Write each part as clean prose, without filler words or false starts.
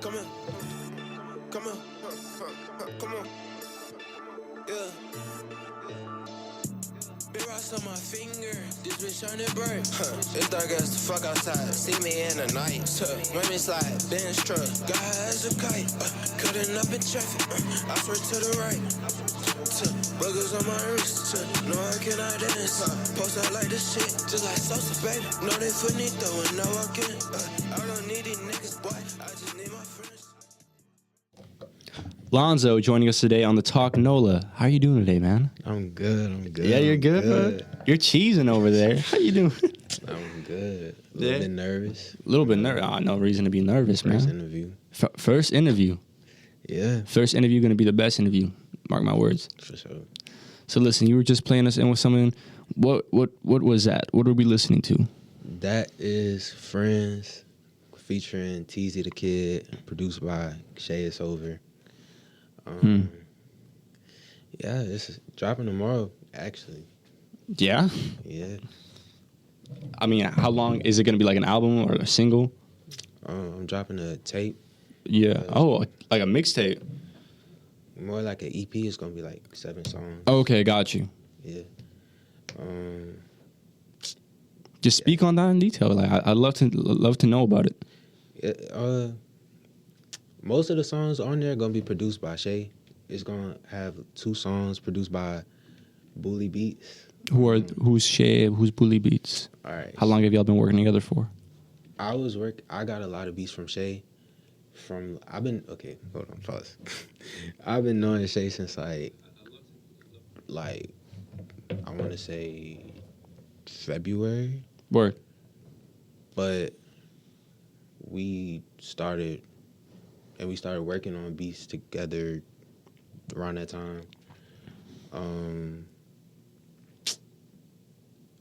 Come on. Come on. Come on. Yeah. Big rocks on my finger. This bitch shining bright. It's dark as the fuck outside. See me in the night. When me slide, Benz truck. Got her as a kite. Cutting up in traffic. I swear to the right. Boogers on my wrist. No, I cannot dance. Post out like this shit. Just like Sosa, baby. No, they finito and no, I can't. I don't need these niggas, boy. I just need my friends. Lonzo joining us today on the Talk Nola. How are you doing today, man? I'm good. Yeah, you're good, man. You're cheesing over there. How you doing? I'm good. A little bit nervous. A little bit nervous. No reason to be nervous, First man. interview. First interview. Yeah. First interview going to be the best interview. Mark my words. For sure. So listen, you were just playing us in with something. What was that? What were we listening to? That is Friends featuring Teezy the Kid, produced by Shay It's Over. Yeah, it's dropping tomorrow, actually. Yeah? Yeah. I mean, how long? Is it going to be like an album or a single? I'm dropping a tape. Yeah. Like a mixtape. More like an EP. It's going to be like 7 songs. Okay, got you. Yeah. Just speak on that in detail. Like, I'd love to know about it. Yeah, most of the songs on there are going to be produced by Shay. It's going to have 2 songs produced by Bully Beats. Who's Shay? Who's Bully Beats? All right. How long have y'all been working together for? I got a lot of beats from Shay. Okay, hold on, pause. I've been knowing Shay since like I want to say February. Word. But we started working on beats together around that time.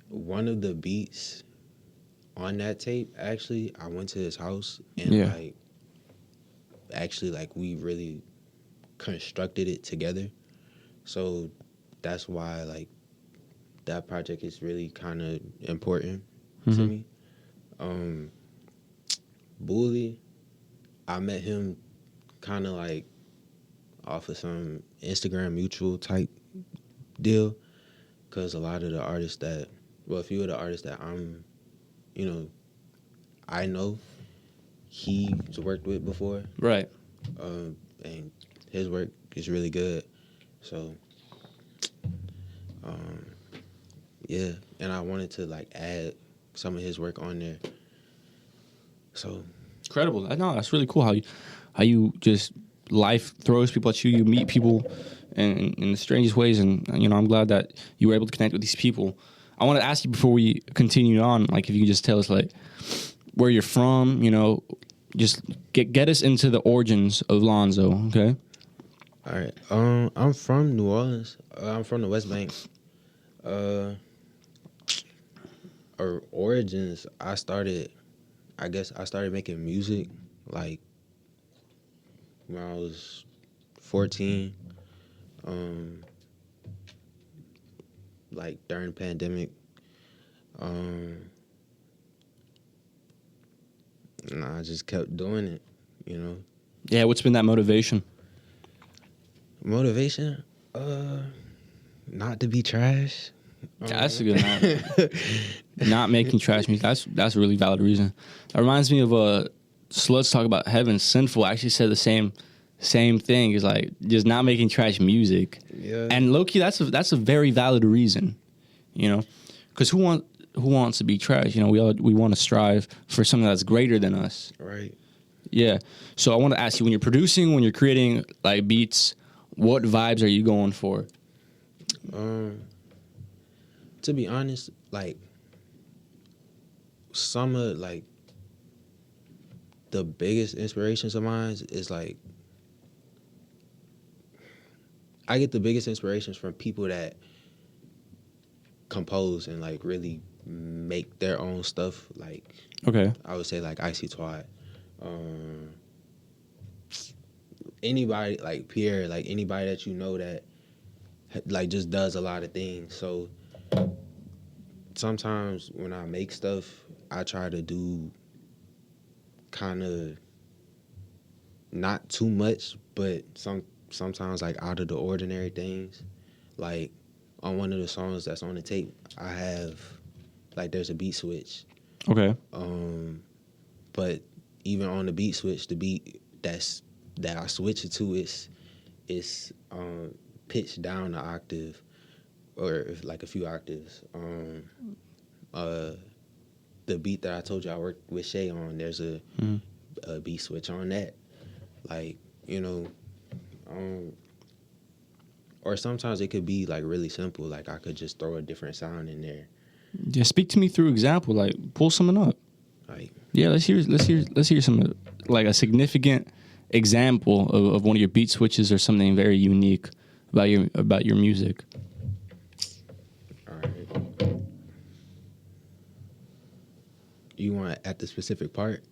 One of the beats on that tape, actually, I went to his house and we really constructed it together. So that's why that project is really kind of important to me. Bully, I met him kind of like off of some Instagram mutual type deal, because a few of the artists that I know he's worked with before. Right. And his work is really good. So, yeah. And I wanted to add some of his work on there. So. Incredible. No, that's really cool how you just, life throws people at you. You meet people in the strangest ways. And, I'm glad that you were able to connect with these people. I want to ask you before we continue on, if you could just tell us, where you're from, just get us into the origins of Lonzo, okay? All right. I'm from New Orleans. I'm from the Westbank. Our origins, I started making music when I was 14. During the pandemic. And I just kept doing it, Yeah, what's been that motivation? Motivation? Not to be trash. That's a good one. Not making trash music. That's a really valid reason. That reminds me of Sluts Talk About Heaven. Sinful actually said the same thing. Is just not making trash music. Yeah. And low-key, that's a very valid reason, because who wants to be trash? We want to strive for something that's greater than us. Right. Yeah. So I want to ask you, when you're producing, when you're creating beats, what vibes are you going for? To be honest, some of the biggest inspirations of mine is I get the biggest inspirations from people that compose and really make their own stuff. Okay. I would say Icy Twat. Anybody Pierre, anybody that that just does a lot of things. So sometimes when I make stuff, I try to do kind of not too much, but sometimes like out of the ordinary things. Like on one of the songs that's on the tape, I have like there's a beat switch. Okay. But even on the beat switch, the beat that I switch it to is pitched down an octave, or like a few octaves. The beat that I told you I worked with Shay on, there's a beat switch on that. Like, you know, or sometimes it could be like really simple. Like I could just throw a different sound in there. Yeah, speak to me through example. Like, pull something up. Like, yeah, let's hear some like a significant example of one of your beat switches or something very unique about your music. All right. You want at the specific part?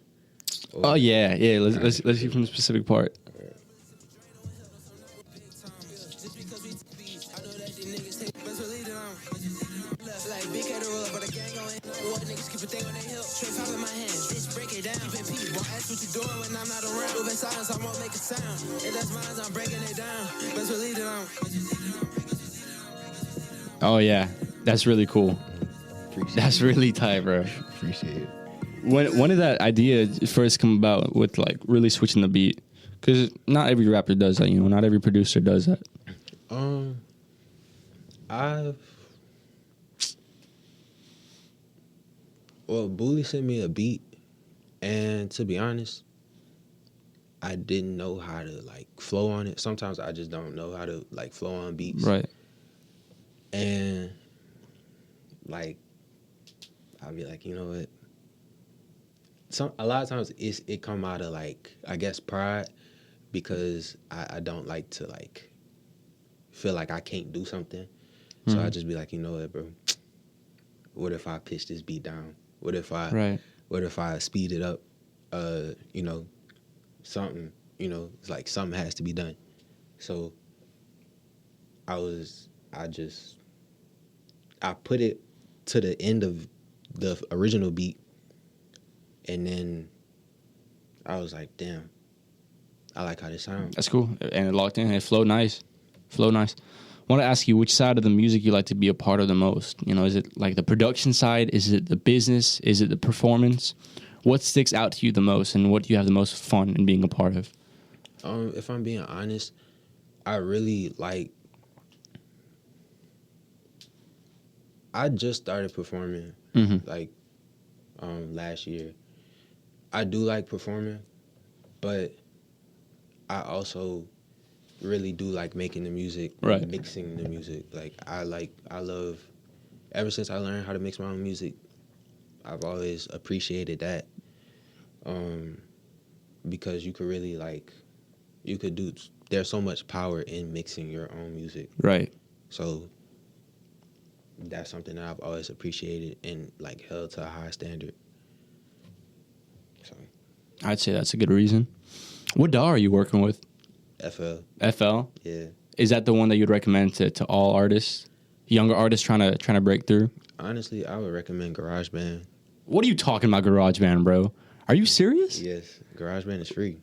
Oh yeah. Let's hear from the specific part. Oh yeah, that's really cool. That's really tight, bro. Appreciate it. When did that idea first come about with like really switching the beat? Because not every rapper does that, you know. Not every producer does that. Bully sent me a beat, and to be honest, I didn't know how to like flow on it. Sometimes I just don't know how to like flow on beats. Right. And like I'll be like, you know what? A lot of times it come out of like, I guess, pride, because I don't like to like feel like I can't do something. So I just be like, you know what, bro? What if I pitch this beat down? What if I speed it up? You know, something, you know, it's like something has to be done. So I put it to the end of the original beat, and then I was like, damn, I like how this sounds. That's cool. And it locked in. It flowed nice. I want to ask you which side of the music you like to be a part of the most. You know, is it like the production side? Is it the business? Is it the performance? What sticks out to you the most, and what do you have the most fun in being a part of? If I'm being honest, I really like. I just started performing like last year. I do like performing, but I also really do like making the music, right, mixing the music. Like I love. Ever since I learned how to mix my own music, I've always appreciated that. Because you could really like, there's so much power in mixing your own music. Right. So that's something that I've always appreciated and like held to a high standard. So I'd say that's a good reason. What DAW are you working with? FL. FL? Yeah. Is that the one that you'd recommend to all artists, younger artists trying to break through? Honestly, I would recommend GarageBand. What are you talking about, GarageBand, bro? Are you serious? Yes, GarageBand is free.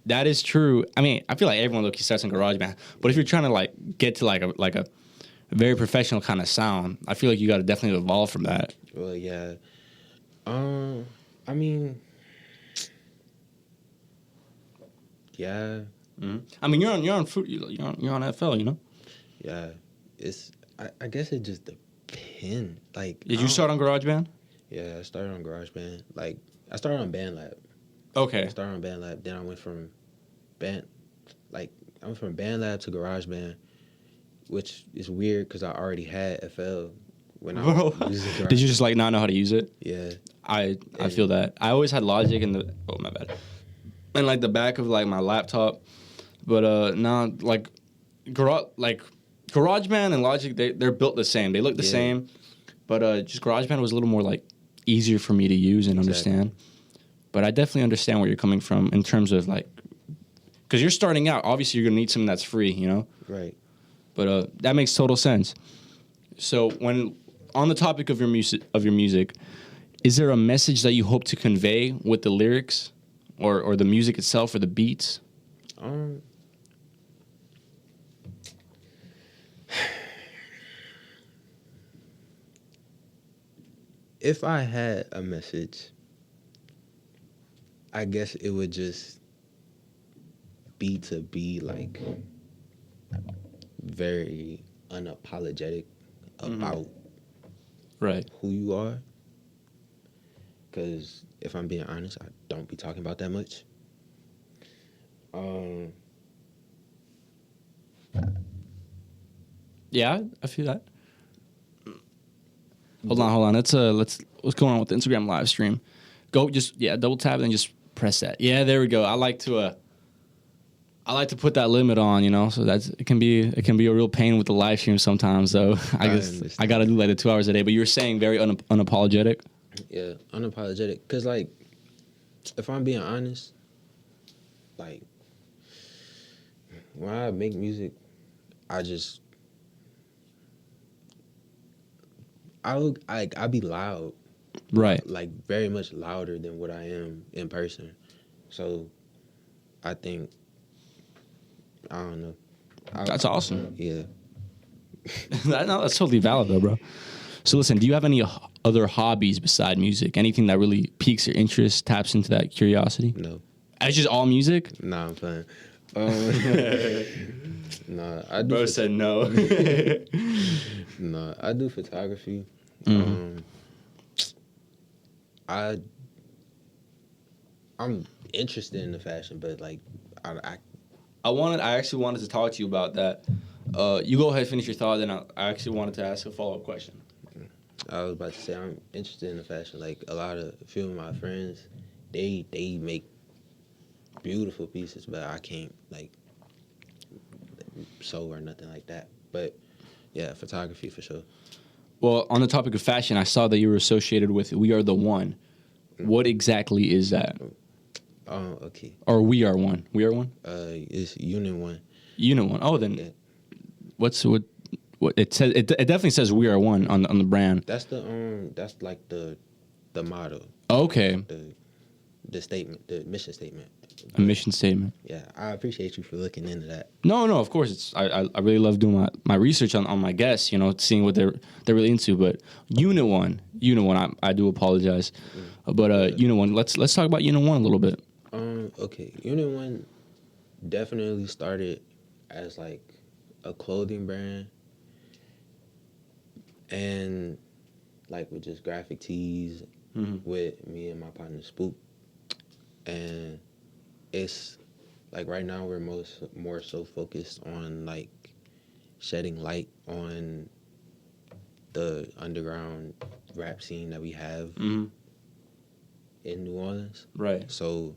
That is true. I mean, I feel like everyone looks starts on GarageBand, but if you're trying to like get to like a very professional kind of sound, I feel like you got to definitely evolve from that. Well, yeah. I mean, yeah. Mm-hmm. I mean, you're on FL, you know. Yeah, I guess it just depends. Like, did you start on GarageBand? Yeah, I started on GarageBand. Like, I started on BandLab. Okay. I started on BandLab. Then I went from BandLab to GarageBand, which is weird because I already had FL when I was using GarageBand. Did you just like not know how to use it? Yeah. I feel that. I always had Logic in like the back of like my laptop, but now like GarageBand and Logic they're built the same. They look the same, but just GarageBand was a little more like easier for me to use and understand. But I definitely understand where you're coming from in terms of like, because you're starting out. Obviously, you're gonna need something that's free, you know. Right. But that makes total sense. So when on the topic of your music, is there a message that you hope to convey with the lyrics or the music itself or the beats? If I had a message, I guess it would just be to be like very unapologetic about Right. who you are. Because if I'm being honest, I don't be talking about that much. Yeah, I feel that. Hold on. What's going on with the Instagram live stream? Go double tap and then just press that. Yeah, there we go. I like to put that limit on, so it can be a real pain with the live stream sometimes. So I guess I gotta do like the 2 hours a day. But you were saying very unapologetic. Yeah, unapologetic. Cause like, if I'm being honest, like when I make music, I be loud, Right. like very much louder than what I am in person. So I think, I don't know. That's awesome. Yeah. That's totally valid though, bro. So listen, do you have any other hobbies beside music? Anything that really piques your interest, taps into that curiosity? No. It's just all music? Nah, I'm playing. Nah, I do. Bro said no. Nah, I do photography. I'm interested in the fashion, but like, I actually wanted to talk to you about that. You go ahead, finish your thought, then I actually wanted to ask a follow-up question. I was about to say I'm interested in the fashion. Like a few of my friends, they make beautiful pieces, but I can't like sew or nothing like that. But yeah, photography for sure. Well, on the topic of fashion, I saw that you were associated with We Are the One. What exactly is that? Okay. Or We Are One? We Are One? It's Unit One. Unit One. Oh, then Yeah. what it says? It definitely says We Are One on the brand. That's that's like the motto. Okay. The statement, the mission statement. A mission statement. Yeah, I appreciate you for looking into that. No, of course. I really love doing my research on my guests, seeing what they're really into. But Unit One, I do apologize. But Unit One, let's talk about Unit One a little bit. Okay. Unit One definitely started as like a clothing brand and like with just graphic tees with me and my partner Spook. And it's like right now we're more so focused on like shedding light on the underground rap scene that we have in New Orleans. Right. So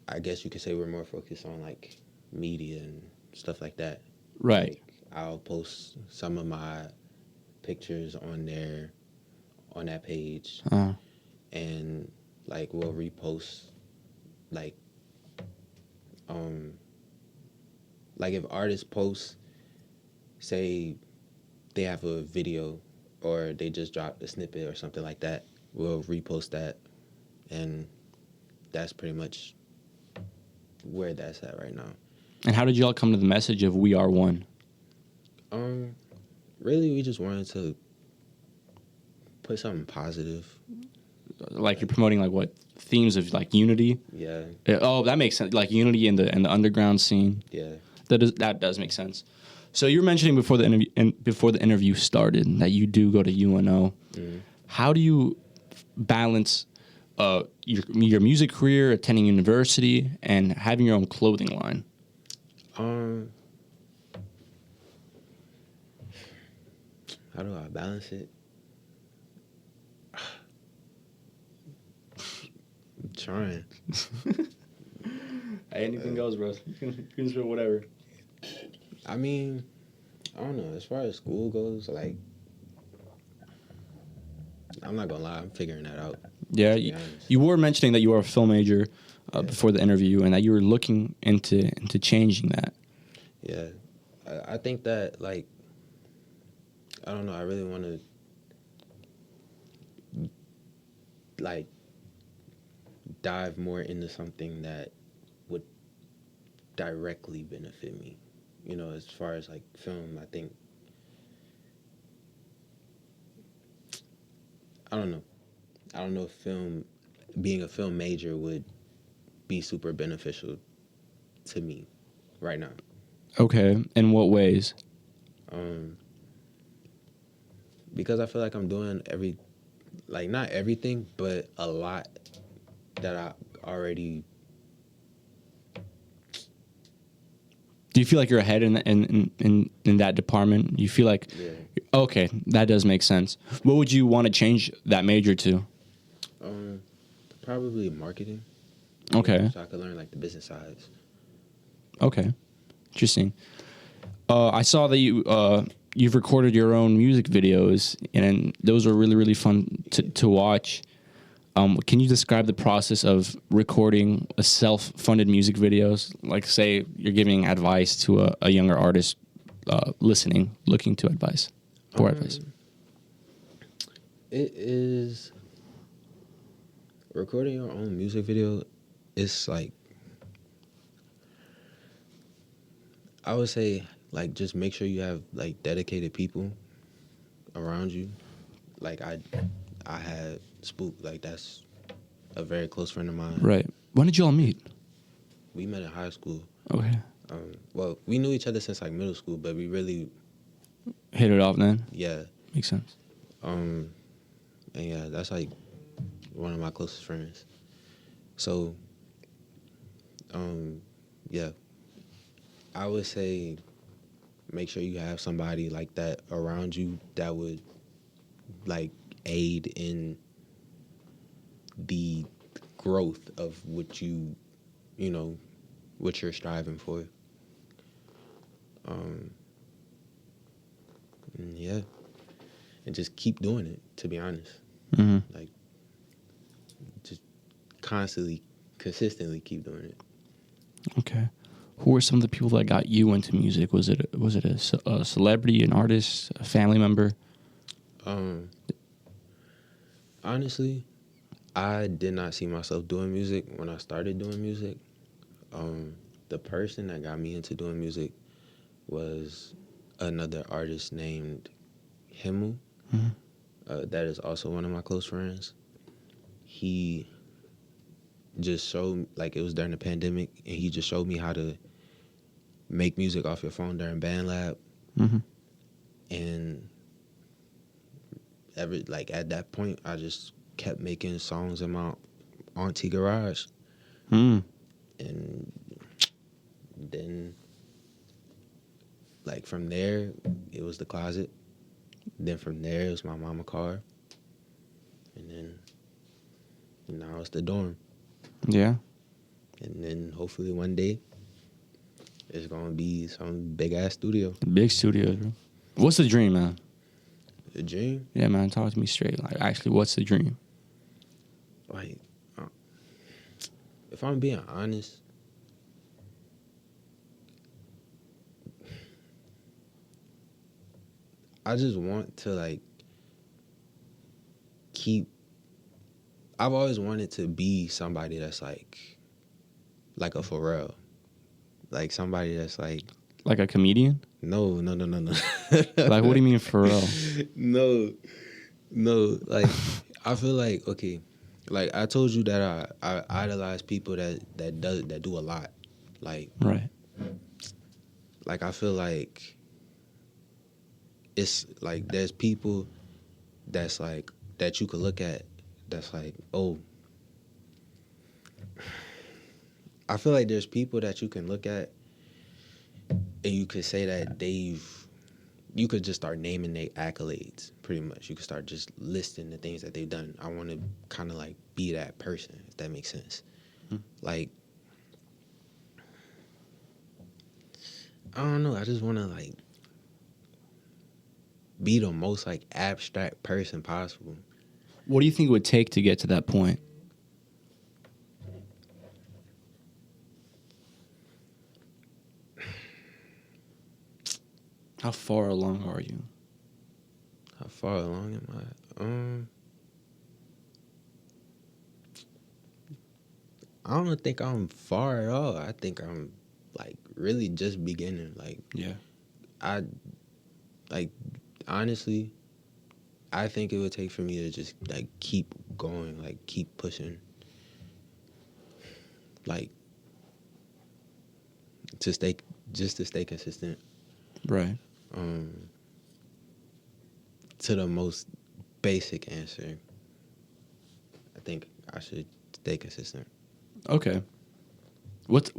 I guess you could say we're more focused on like media and stuff like that. Right. Like, I'll post some of my pictures on that page, and like we'll repost like if artists post, say they have a video or they just dropped a snippet or something like that, we'll repost that, and that's pretty much where that's at right now. And how did y'all come to the message of We Are One? Really, we just wanted to put something positive. Like you're promoting like what themes of like unity? Yeah. Oh, that makes sense. Like unity in the underground scene. Yeah. That does make sense. So you were mentioning before the interview started that you do go to UNO. How do you balance your music career, attending university, and having your own clothing line? How do I balance it? I'm trying. Anything goes, bro. You can do whatever. I mean, I don't know. As far as school goes, like, I'm not gonna lie, I'm figuring that out. Yeah, you were mentioning that you were a film major before the interview, and that you were looking into changing that. Yeah, I think that, like, I don't know. I really want to like dive more into something that would directly benefit me. You know, as far as like film, I think I don't know. I don't know if being a film major would be super beneficial to me right now. Okay. In what ways? Because I feel like I'm doing not everything, but a lot that I already. Do you feel like you're ahead in that department? You feel like, Yeah. okay, that does make sense. What would you want to change that major to? Probably marketing. Okay. So I could learn like the business sides. Okay. Interesting. I saw that you've recorded your own music videos, and those are really, really fun to watch. Can you describe the process of recording a self-funded music videos? Like, say you're giving advice to a younger artist looking to advice for advice. It is recording your own music video. It's like, I would say, like, just make sure you have like dedicated people around you. Like I had Spook. Like that's a very close friend of mine. Right. When did you all meet? We met in high school. Okay. Well, we knew each other since like middle school, but we really, Hit it off then? yeah. Makes sense. And yeah, that's like one of my closest friends. So, yeah, I would say make sure you have somebody like that around you that would like aid in the growth of what what you're striving for. And yeah, and just keep doing it, to be honest. Mm-hmm. Like, just consistently keep doing it. Okay. Who were some of the people that got you into music? Was it a celebrity, an artist, a family member? Honestly, I did not see myself doing music when I started doing music. The person that got me into doing music was another artist named Himmel. Mm-hmm. That is also one of my close friends. He just showed, like, it was during the pandemic, and he just showed me how to make music off your phone during BandLab. Mm-hmm. And at that point, I just kept making songs in my Auntie garage. Mm. And then, like, from there, it was the closet. Then from there, it was my mama car. And then now it's the dorm. Yeah. And then hopefully one day, it's going to be some big-ass studio. Big studios, bro. What's the dream, man? A dream? Yeah, man. Talk to me straight. Like, actually, what's the dream? Like, if I'm being honest, I just want to, like, I've always wanted to be somebody that's like a Pharrell. Like, somebody that's like... Like a comedian? No. Like, what do you mean Pharrell? No. Like, I feel like, okay, like, I told you that I idolize people that do a lot. Like, Right. like, I feel like it's like there's people that's like, that you could look at that's like, oh, I feel like there's people that you can look at and you could say that you could just start naming their accolades, pretty much. You could start just listing the things that they've done. I want to kind of like be that person, if that makes sense. Like, I don't know. I just want to like be the most like abstract person possible. What do you think it would take to get to that point? How far along are you? How far along am I? I don't think I'm far at all. I think I'm like really just beginning. Like Yeah. I like honestly, I think it would take for me to just like keep going, like keep pushing, like to stay consistent. Right. To the most basic answer, I think I should stay consistent. Okay.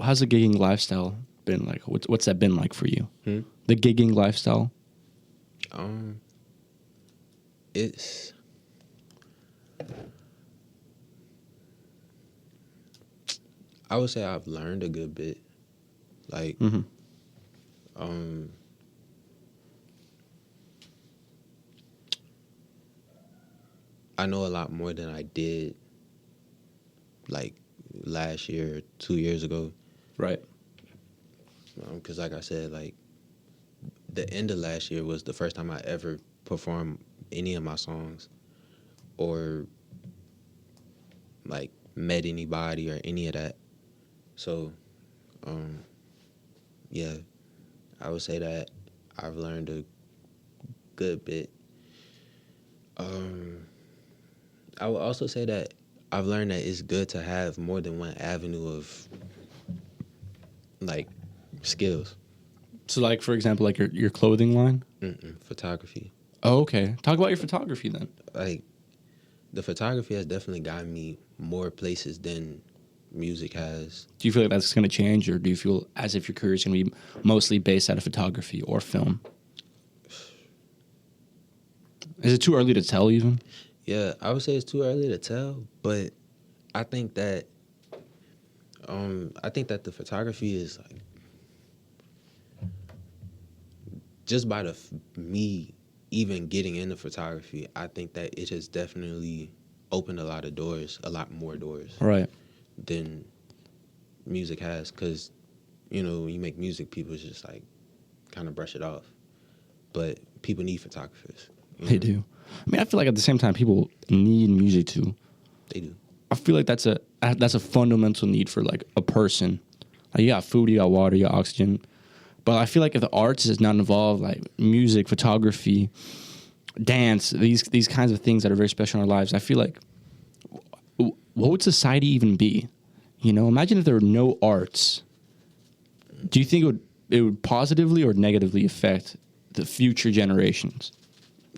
How's the gigging lifestyle been like? What's that been like for you? The gigging lifestyle. It's I would say I've learned a good bit. Like I know a lot more than I did like last year or 2 years ago. Right. Because like I said, like the end of last year was the first time I ever performed any of my songs or like met anybody or any of that. So, yeah, I would say that I've learned a good bit. I would also say that I've learned that it's good to have more than one avenue of like skills. So, like for example, like your clothing line. Photography. Oh, okay. Talk about your photography then. Like the photography has definitely gotten me more places than music has. Do you feel like that's going to change, or do you feel as if your career is going to be mostly based out of photography or film? Is it too early to tell even? Yeah, I would say it's too early to tell, but I think that the photography is like just by me even getting into photography, I think that it has definitely opened a lot more doors, Right. than music has. Because when you make music, people just like kind of brush it off, but people need photographers. They do. I mean, I feel like at the same time, people need music too. They do. I feel like that's a fundamental need for like a person. Like you got food, you got water, you got oxygen. But I feel like if the arts is not involved, like music, photography, dance, these kinds of things that are very special in our lives, I feel like what would society even be? Imagine if there were no arts. Do you think it would positively or negatively affect the future generations?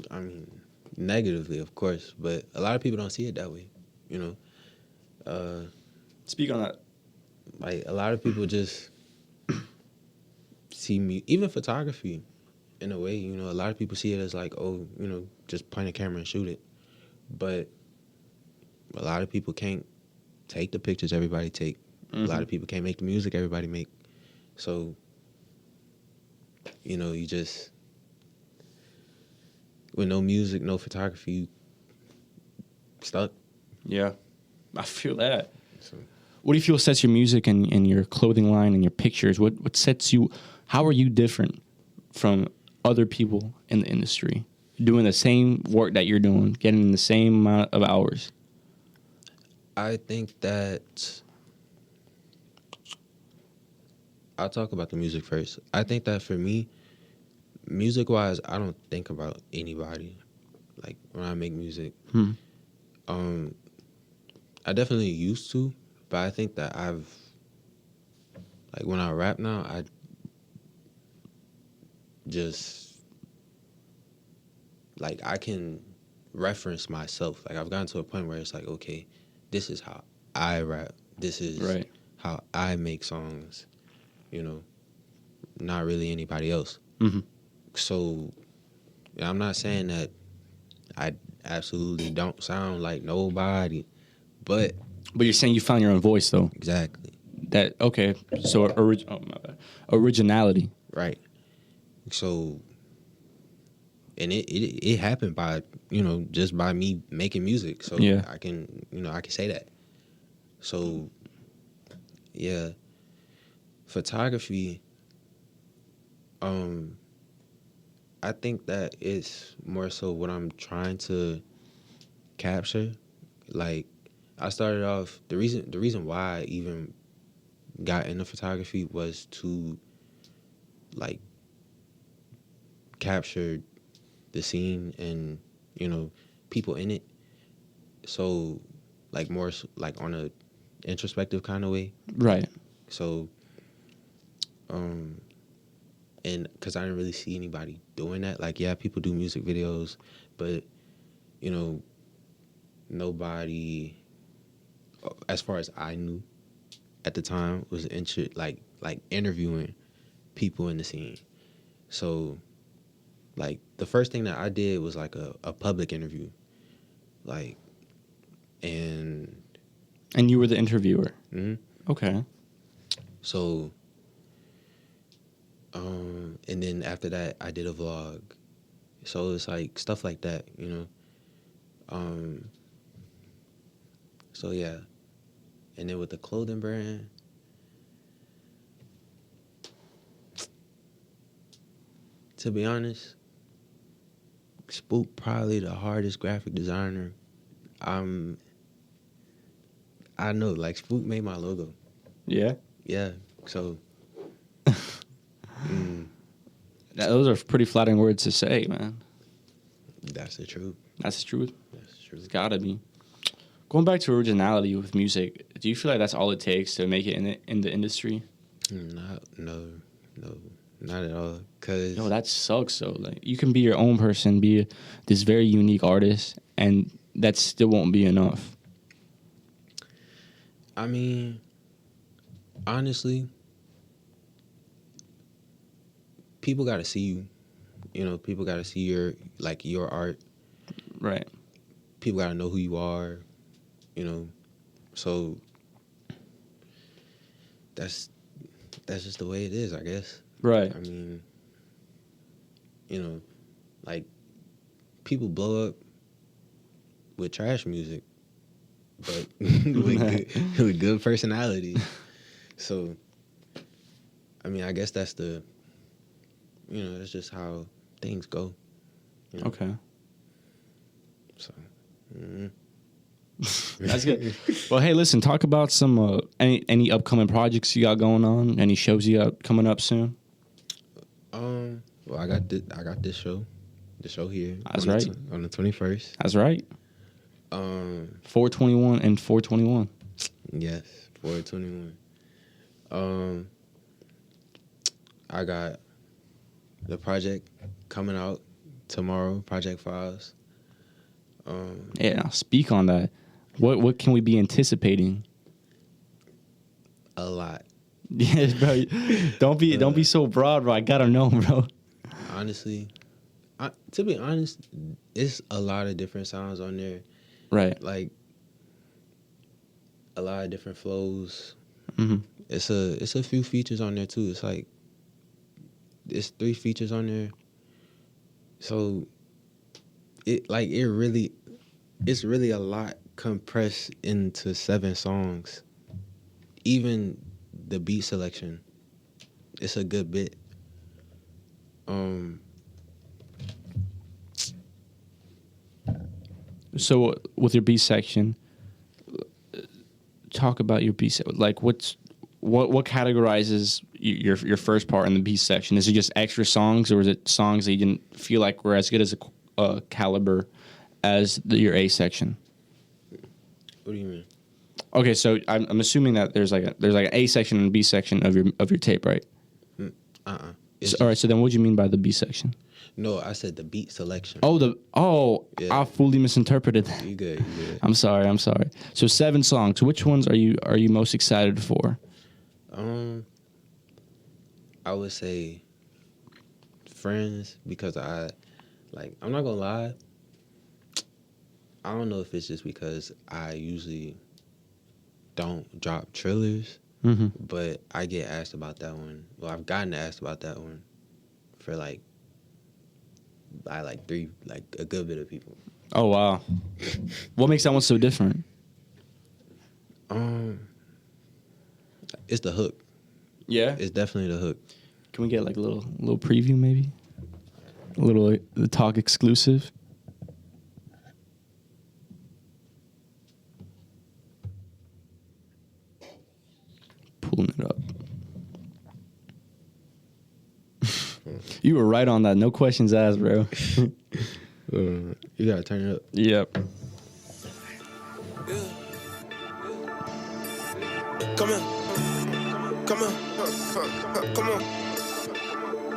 I mean, negatively, of course, but a lot of people don't see it that way. Speak on that. Like a lot of people just see me, even photography, in a way. A lot of people see it as like, oh, just point a camera and shoot it. But a lot of people can't take the pictures everybody take. A lot of people can't make the music everybody make. So, you just, with no music, no photography, you stuck. Yeah, I feel that. So, What do you feel sets your music and your clothing line and your pictures? What sets you? How are you different from other people in the industry doing the same work that you're doing, getting the same amount of hours? I think that I'll talk about the music first. I think that for me, music-wise, I don't think about anybody. Like when I make music, I definitely used to, but I think that when I rap now, I just like I can reference myself. Like I've gotten to a point where it's like, okay, this is how I rap. This is Right. how I make songs. Not really anybody else. So I'm not saying that I absolutely don't sound like nobody, but you're saying you found your own voice, though. exactly That okay? So my bad. Originality. right. So, and it happened by just by me making music. So Yeah. I can I can say that. So yeah, photography. I think that it's more so what I'm trying to capture. Like I started off the reason why I even got into photography was to like capture the scene and people in it. So like more like on a introspective kind of way. Right. So and because I didn't really see anybody doing that. Like, yeah, people do music videos, but nobody, as far as I knew at the time, was like interviewing people in the scene. So like the first thing that I did was like a public interview, like, and you were the interviewer. mm-hmm. Okay. So and then after that I did a vlog. So it's like stuff like that, so yeah. And then with the clothing brand, to be honest, Spook probably the hardest graphic designer. I know, like, Spook made my logo. Yeah. Yeah, so Those are pretty flattering words to say, man. that's the truth. That's the truth. That's the truth. It's gotta be. Going back to originality with music, do you feel like that's all it takes to make it in the industry? No, not at all. Cause No, that sucks. Though, like, you can be your own person, be this very unique artist, and that still won't be enough. I mean, honestly, people got to see you. People got to see your art. Right. People got to know who you are. So that's just the way it is, I guess. Right. I mean, like, people blow up with trash music, but with good personality. So, I mean, I guess that's that's just how things go. Okay. So, That's good. Well, hey, listen, talk about some any upcoming projects you got going on, any shows you got coming up soon. Well, I got this show, here. That's right. On the 21st. That's right. 421 and 421. Yes, 421. I got the project coming out tomorrow, Project Files. Yeah, speak on that. What can we be anticipating? A lot. Yeah, bro. Don't be so broad, bro. I gotta know, bro. Honestly, to be honest, it's a lot of different sounds on there. Right. Like, a lot of different flows. Mm-hmm. It's a few features on there too. It's like it's 3 features on there. So it's really a lot compressed into 7 songs. Even the beat selection, it's a good bit. So with your B section, talk about your B section. Like, what categorizes your first part in the B section? Is it just extra songs, or is it songs that you didn't feel like were as good as a caliber as your A section? What do you mean? Okay, so I'm assuming that there's like an A section and a B section of your tape, right? All right. So then, what do you mean by the B section? No, I said the beat selection. Yeah. I fully misinterpreted that. You good? I'm sorry. So 7 songs. Which ones are you most excited for? I would say Friends, because I'm not gonna lie. I don't know if it's just because I usually don't drop trailers, but I get asked about that one. Well, I've gotten asked about that one for by a good bit of people. Oh wow! What makes that one so different? It's the hook. Yeah, It's definitely the hook. Can we get like a little preview, maybe? A little the Talk exclusive. You were right on that. No questions asked, bro. You gotta turn it up. Yep. Come on. Come on. Come on.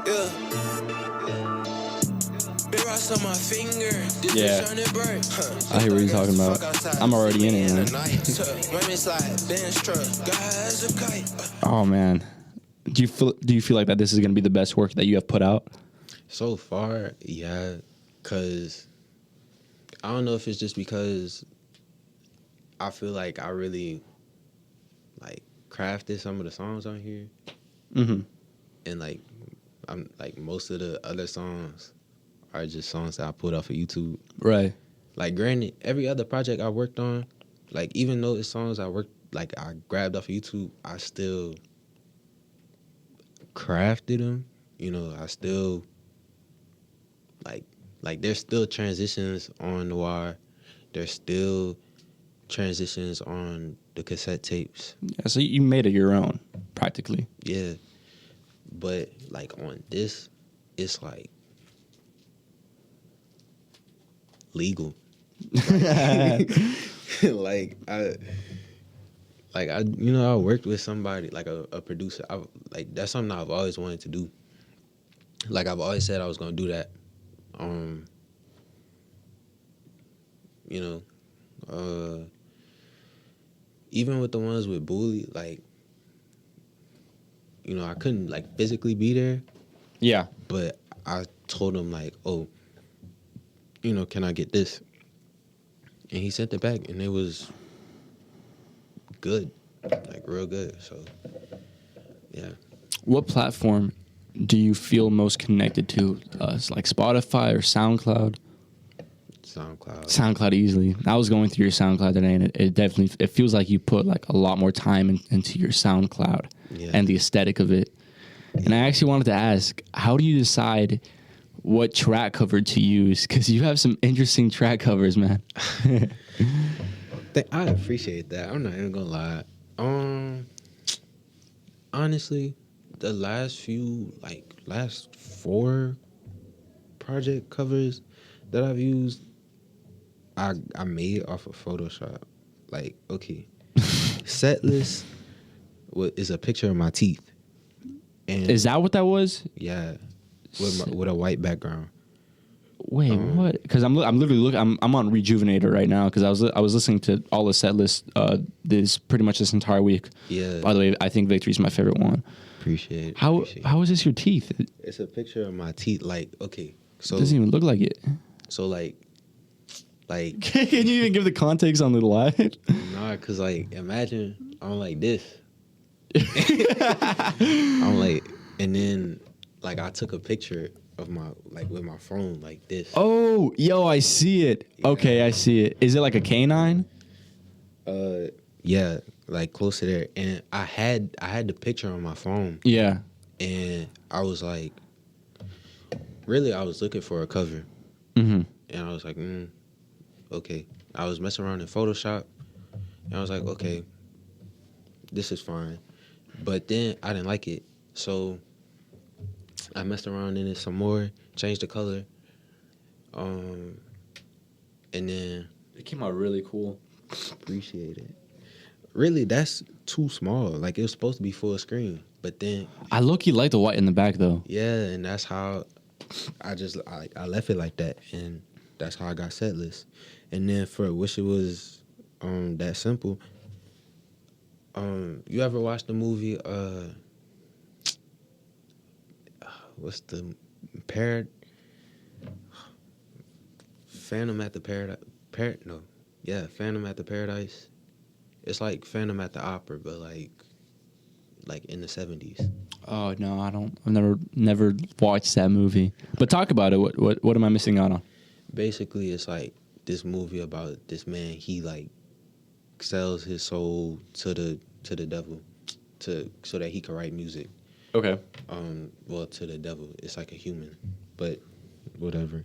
Yeah. Big rocks on my finger. This Yeah. bitch on it bird. I hear what you're talking about. I'm already in it, man. Women slide, bench truck. Guys a kite. Oh man. Do you feel like that this is gonna be the best work that you have put out? So far, yeah, cause I don't know if it's just because I feel like I really like crafted some of the songs on here, and like I'm like most of the other songs are just songs that I put off of YouTube. Right. Like granted, every other project I worked on, like even though it's songs I grabbed off of YouTube, I still crafted them. You know, I still like there's still transitions on Noir. There's still transitions on the cassette tapes. Yeah, so you made it your own, practically. Yeah. But like on this, it's like legal. Like I you know, I worked with somebody like a producer. Like that's something I've always wanted to do. Like I've always said I was gonna do that. You know, even with the ones with Bully, like, you know, I couldn't like physically be there. Yeah. But I told him like, oh, you know, can I get this? And he sent it back, and it was good, like real good. So, yeah. What platform do you feel most connected to? Like Spotify or SoundCloud? SoundCloud easily. I was going through your SoundCloud today, and it definitely feels like you put like a lot more time into your SoundCloud and the aesthetic of it. And I actually wanted to ask, how do you decide what track cover to use? Because you have some interesting track covers, man. I appreciate that. I'm not even gonna lie. Honestly, the last 4 project covers that I've used, I made off of Photoshop. Like, okay, Setlist is a picture of my teeth. And is that what that was? Yeah, with a white background. Wait, what? Because I'm literally looking. I'm on Rejuvenator right now because I was listening to all the set list this pretty much this entire week. Yeah. By the way, I think Victory's my favorite one. Appreciate it. How is this your teeth? It's a picture of my teeth. Like, okay, so It doesn't even look like it. So like. Can you even give the context on the live? Nah, cause like imagine I'm like this. I'm like, and then like I took a picture of my with my phone like this. Oh, yo, I see it. Yeah. Okay, I see it. Is it like a canine? Yeah, like close to there. And I had the picture on my phone. Yeah. And I was like, really, I was looking for a cover. Mm-hmm. And I was like, okay. I was messing around in Photoshop, and I was like, okay, this is fine. But then I didn't like it, so I messed around in it some more, changed the color, and then it came out really cool. Appreciate it. Really, that's too small. Like it was supposed to be full screen, but then I low-key like the white in the back though. Yeah, and that's how I left it like that, and that's how I got Setlist. And then for Wish It Was That Simple, you ever watched the movie what's the Phantom at the Paradise? Phantom at the Paradise. It's like Phantom at the Opera, but like in the 70s. Oh no, I don't. I've never watched that movie. But talk about it. What am I missing out on? Basically, it's like this movie about this man. He like sells his soul to the devil, so that he can write music. Okay. Well, to the devil, it's like a human, but whatever.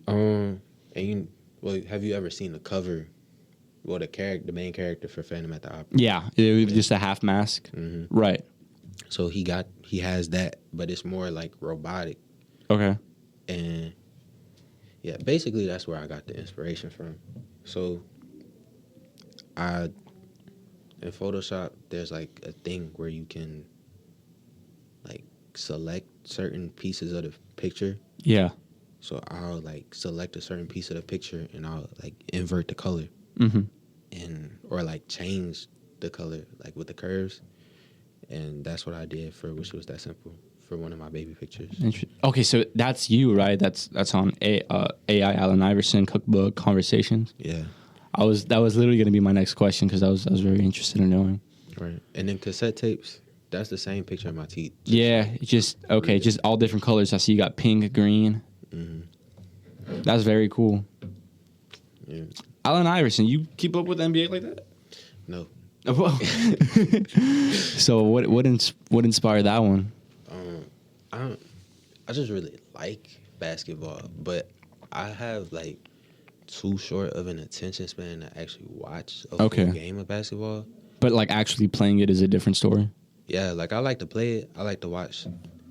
And have you ever seen the cover? Well, the main character for Phantom at the Opera. Yeah, it was just a half mask. Mm-hmm. Right. So he has that, but it's more like robotic. Okay. And yeah, basically that's where I got the inspiration from. So in Photoshop, there's like a thing where you can like select certain pieces of the picture. Yeah. So I'll like select a certain piece of the picture and I'll like invert the color or like change the color like with the curves. And that's what I did for Wish It Was That Simple for one of my baby pictures. Okay, so that's you, right? That's on AI Allen Iverson cookbook conversations. Yeah. That was literally going to be my next question because I was very interested in knowing. Right. And then cassette tapes, that's the same picture of my teeth. Just all different colors. I see you got pink, green. Mm-hmm. That's very cool. Yeah. Allen Iverson, you keep up with NBA like that? No. So what inspired that one? I just really like basketball, but I have like too short of an attention span to actually watch a full game of basketball. But like actually playing it is a different story. Yeah, like I like to play it. I like to watch.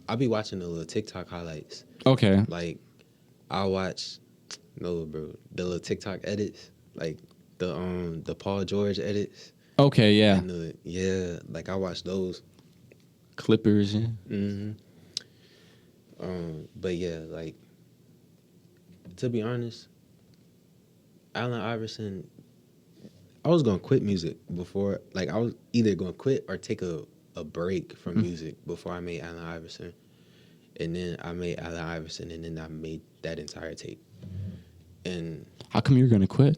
I'll be watching the little TikTok highlights. Okay. Like I'll watch the little TikTok edits, like the Paul George edits. Okay, yeah. And like I watch those. Clippers, yeah. Mm-hmm. But yeah, like to be honest, Allen Iverson, I was gonna quit music before. Like I was either gonna quit or take a break from music before I made Allen Iverson, and then I made Allen Iverson, and then I made that entire tape. And how come you're gonna quit?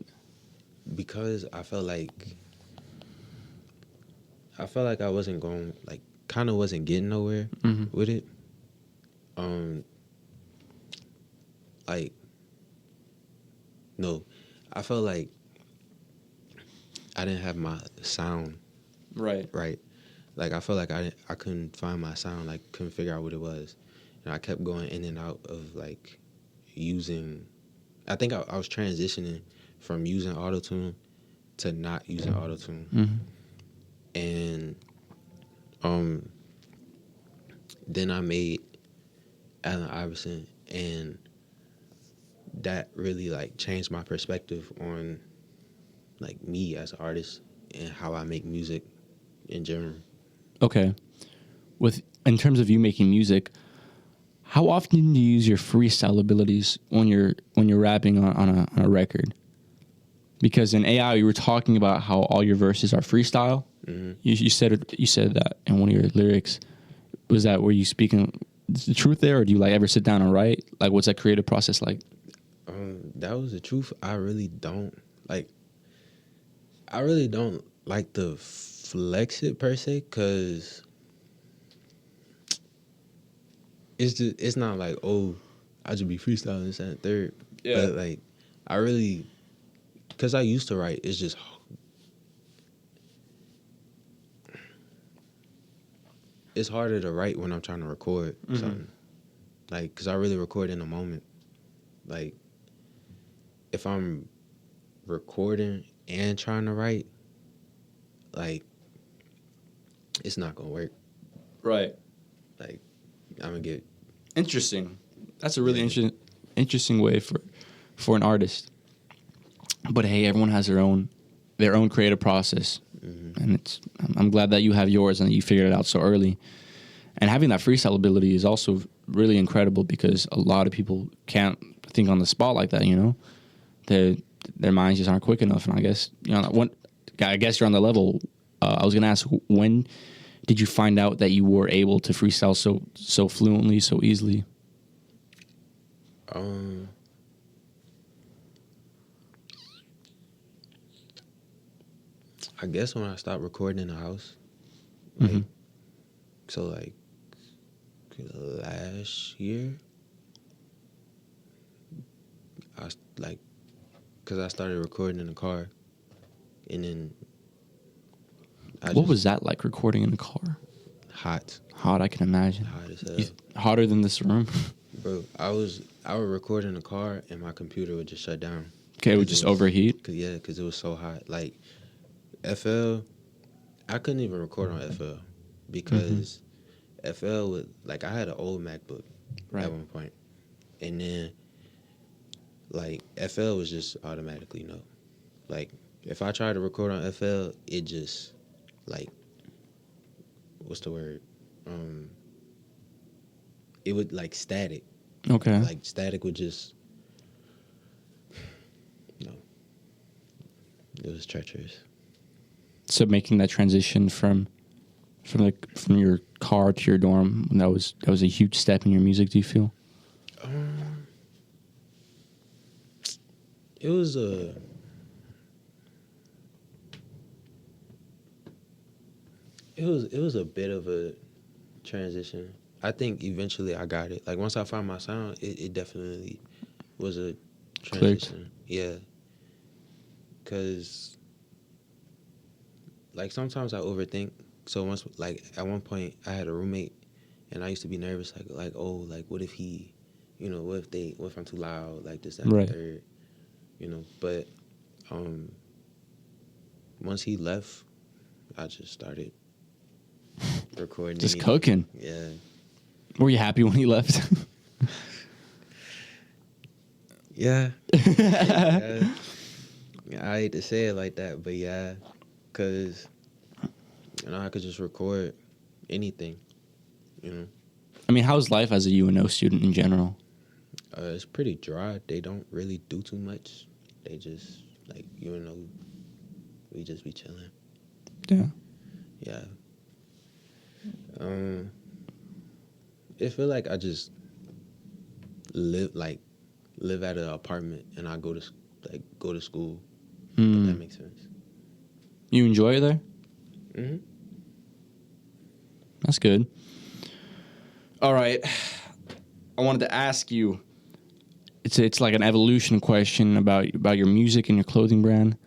Because I felt like I wasn't going, like, kind of wasn't getting nowhere with it. Like, no, I felt like I didn't have my sound right. Like I felt like I couldn't find my sound, like couldn't figure out what it was, and I kept going in and out of like using. I think I was transitioning from using autotune to not using autotune, and then I made Allen Iverson, and that really like changed my perspective on like me as an artist and how I make music in general. Okay. In terms of you making music, how often do you use your freestyle abilities when you're rapping on a record? Because in AI, you were talking about how all your verses are freestyle. Mm-hmm. You said that in one of your lyrics. Was that were you speaking the truth there, or do you like ever sit down and write? Like, what's that creative process like? That was the truth. I really don't like to flex it per se, because it's not like, oh, I just be freestyling this and third. Yeah. But like I really, because I used to write, it's harder to write when I'm trying to record something. Like, because I really record in the moment. Like, if I'm recording and trying to write, like, it's not going to work. Right. Like, I'm going to get... Interesting. That's a really interesting way for an artist. But hey, everyone has their own creative process. And I'm glad that you have yours and that you figured it out so early. And having that freestyle ability is also really incredible, because a lot of people can't think on the spot like that, you know? Their minds just aren't quick enough. And I guess, I guess you're on the level. I was going to ask, when did you find out that you were able to freestyle so fluently, so easily? I guess when I stopped recording in the house, like, so like last year, because I started recording in the car, and then what was that like, recording in the car? Hot, I can imagine. Hot as hell. Hotter than this room. Bro, I would record in the car and my computer would just shut down. Okay, it would just overheat? Because it was so hot. Like, FL, I couldn't even record on FL because FL with like I had an old MacBook Right. at one point, and then like FL was just automatically no. Like if I tried to record on FL, it just like what's the word? It would like static. Okay. Like static would just no. It was treacherous. So making that transition from your car to your dorm, that was a huge step in your music. Do you feel? It was a. It was a bit of a transition. I think eventually I got it. Like once I found my sound, it definitely was a transition. Clicked. Yeah. Cause like sometimes I overthink. So once like at one point I had a roommate and I used to be nervous like oh like what if he, what if I'm too loud like this that and Right. the third, but once he left, I just started recording. Just anything. cooking. Yeah. Were you happy when he left? Yeah. Yeah. I hate to say it like that, but yeah, because I could just record anything. I mean, how's life as a UNO student in general? It's pretty dry. They don't really do too much. They just like we just be chilling. Yeah. Yeah. It feel like I just live at an apartment and I go to school. If that makes sense. You enjoy it there? Mm-hmm. That's good. All right. I wanted to ask you. It's like an evolution question about your music and your clothing brand.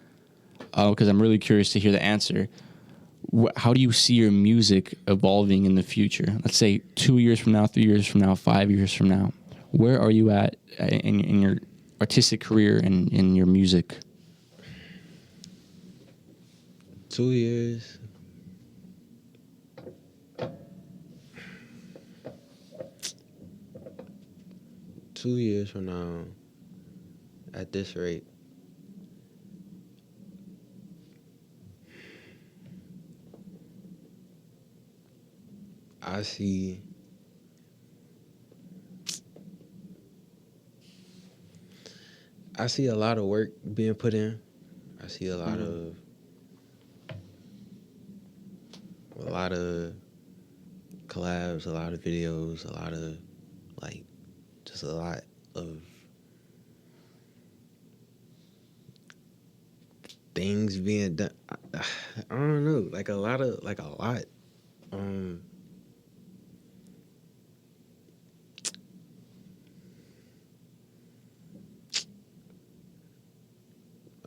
Because I'm really curious to hear the answer. How do you see your music evolving in the future? Let's say 2 years from now, 3 years from now, 5 years from now. Where are you at in your artistic career and in your music? 2 years. Two years from now, at this rate, I see a lot of work being put in. I see a lot of collabs, a lot of videos, a lot of just a lot of things being done. I don't know, a lot. I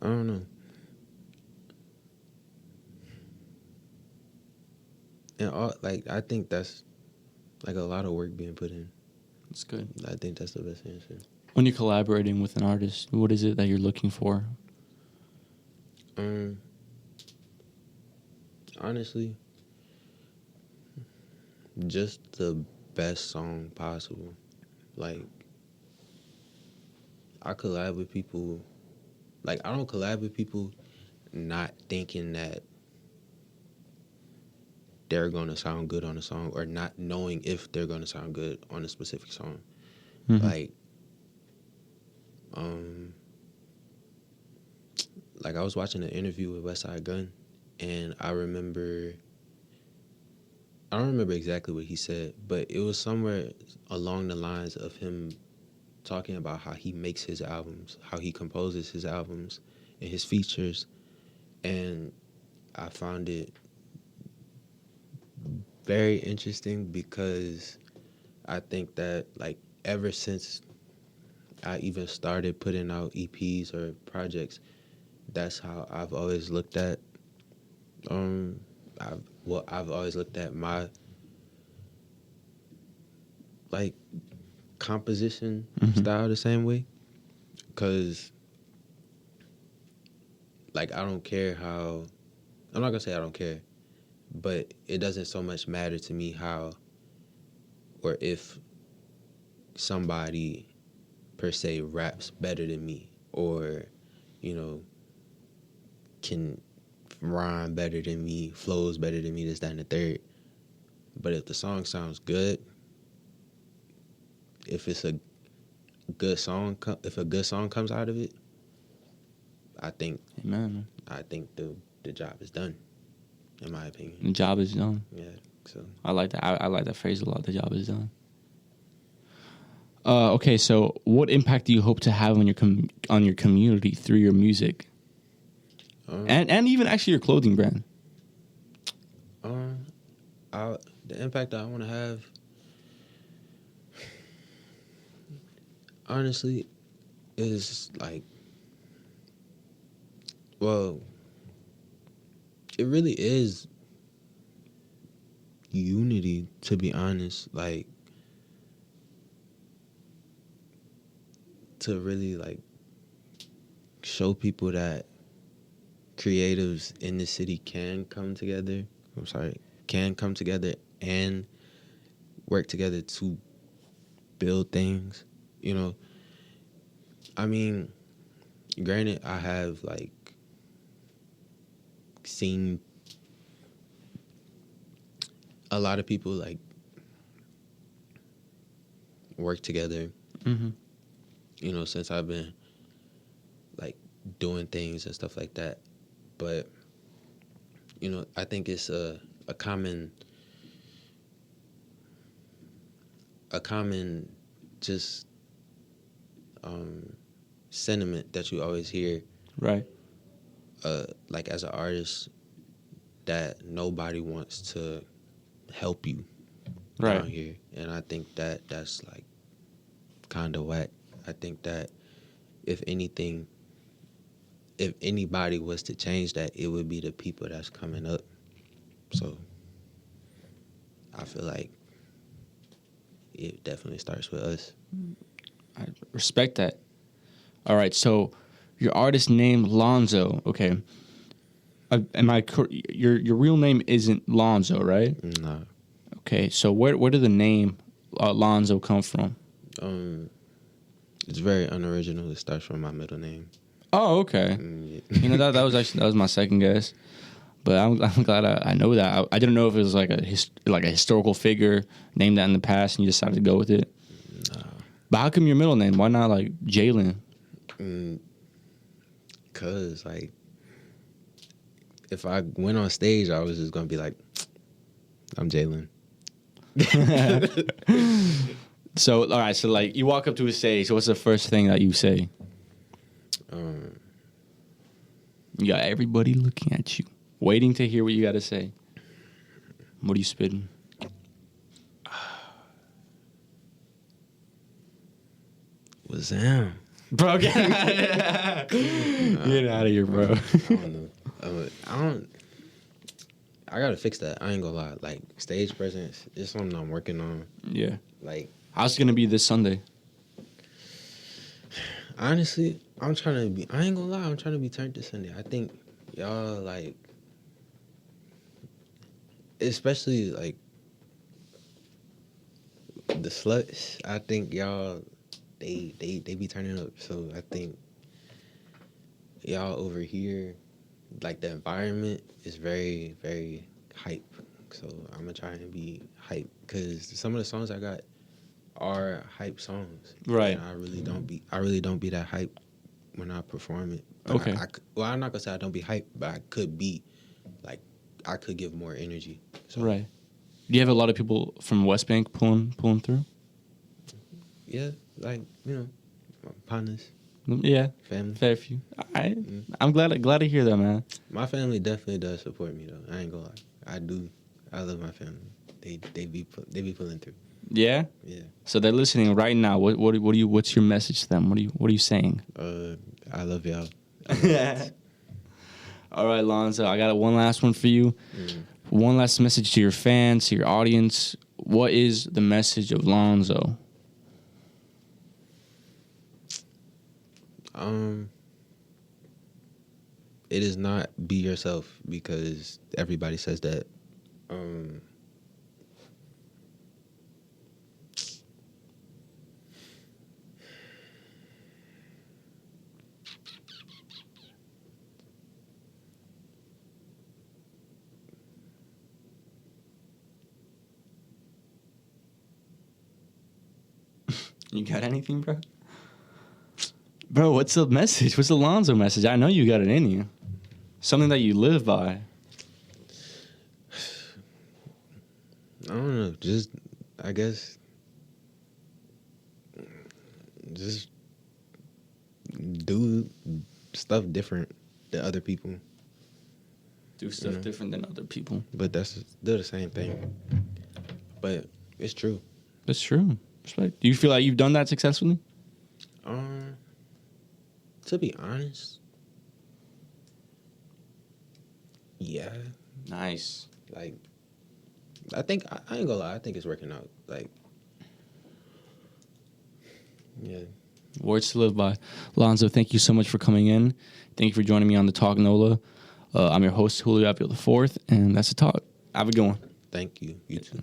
don't know. And I think that's a lot of work being put in. That's good. I think that's the best answer. When you're collaborating with an artist, what is it that you're looking for? Honestly, just the best song possible. I collab with people. I don't collab with people not thinking that they're going to sound good on a song or not knowing if they're going to sound good on a specific song. Mm-hmm. I was watching an interview with Westside Gunn, and I don't remember exactly what he said, but it was somewhere along the lines of him talking about how he makes his albums, how he composes his albums and his features, and I found it very interesting because I think that ever since I even started putting out EPs or projects, that's how I've always looked at I've always looked at my composition style the same way, because I don't care how, I'm not gonna say I don't care, but it doesn't so much matter to me how or if somebody per se raps better than me, or can rhyme better than me, flows better than me, this, that, and the third. But if the song sounds good, if it's a good song, if a good song comes out of it, I think, Amen. I think the job is done, in my opinion. The job is done. Yeah, so I like that. I like that phrase a lot. The job is done. Okay, so what impact do you hope to have on your community through your music, and even actually your clothing brand? The impact that I want to have, honestly, is like, well, it really is unity, to be honest. Like, to really like show people that creatives in the city can come together. Can come together and work together to build things. I mean, granted, I have like seen a lot of people like work together. Mm-hmm. Since I've been like doing things and stuff like that. But I think it's a common just sentiment that you always hear, Right. like as an artist, that nobody wants to help you Right. down here. And I think that that's like kind of whack. I think that if anybody was to change that, it would be the people that's coming up. So I feel like it definitely starts with us. I respect that. All right, so your artist name Lonzo. Okay, your real name isn't Lonzo, right? No. Okay, so where did the name Lonzo come from? It's very unoriginal. It starts from my middle name. Oh, okay. Yeah. That was my second guess, but I'm glad I know that. I didn't know if it was like a historical figure named that in the past, and you decided to go with it. No. But how come your middle name? Why not like Jalen? Cause like, if I went on stage, I was just gonna be like, I'm Jalen. So all right, so like you walk up to a stage. What's the first thing that you say? You got everybody looking at you, waiting to hear what you got to say. What are you spitting? What's that? Bro, get out of here, bro. I don't. I gotta fix that. I ain't gonna lie. Like, stage presence is something I'm working on. Yeah. Like, how's it gonna be this Sunday? Honestly, I ain't gonna lie. I'm trying to be turned this Sunday. I think y'all like, especially like the sluts. I think y'all they be turning up. So I think y'all over here, like the environment is very, very hype. So I'm gonna try and be hype, because some of the songs I got are hype songs. Right. And I really don't be that hype when I perform it. But Okay. I'm not gonna say I don't be hype, but I could be like, I could give more energy. So, Right. Do you have a lot of people from Westbank pulling through? Yeah, like, partners. Yeah. Family. Fair few. All right. I'm glad to hear that, man. My family definitely does support me though. I ain't gonna lie. I do. I love my family. They be pulling through. Yeah. Yeah. So they're listening right now. What's your message to them? What are you saying? I love y'all. All right, Lonzo. I got one last one for you. One last message to your fans, to your audience. What is the message of Lonzo? It is not be yourself, because everybody says that. You got anything, bro? Bro, what's the message? What's the Lonzo message? I know you got it in you. Something that you live by. I don't know. Just, I guess, just do stuff different than other people. Do stuff different than other people. But that's still the same thing. But it's true. That's true. Respect. Do you feel like you've done that successfully? To be honest, yeah. Nice. Like, I think, I ain't gonna lie, I think it's working out. Like, yeah. Words to live by. Lonzo, thank you so much for coming in. Thank you for joining me on the Talk Nola. I'm your host, Julio Apio IV, and that's the talk. Have a good one. Thank you. You too.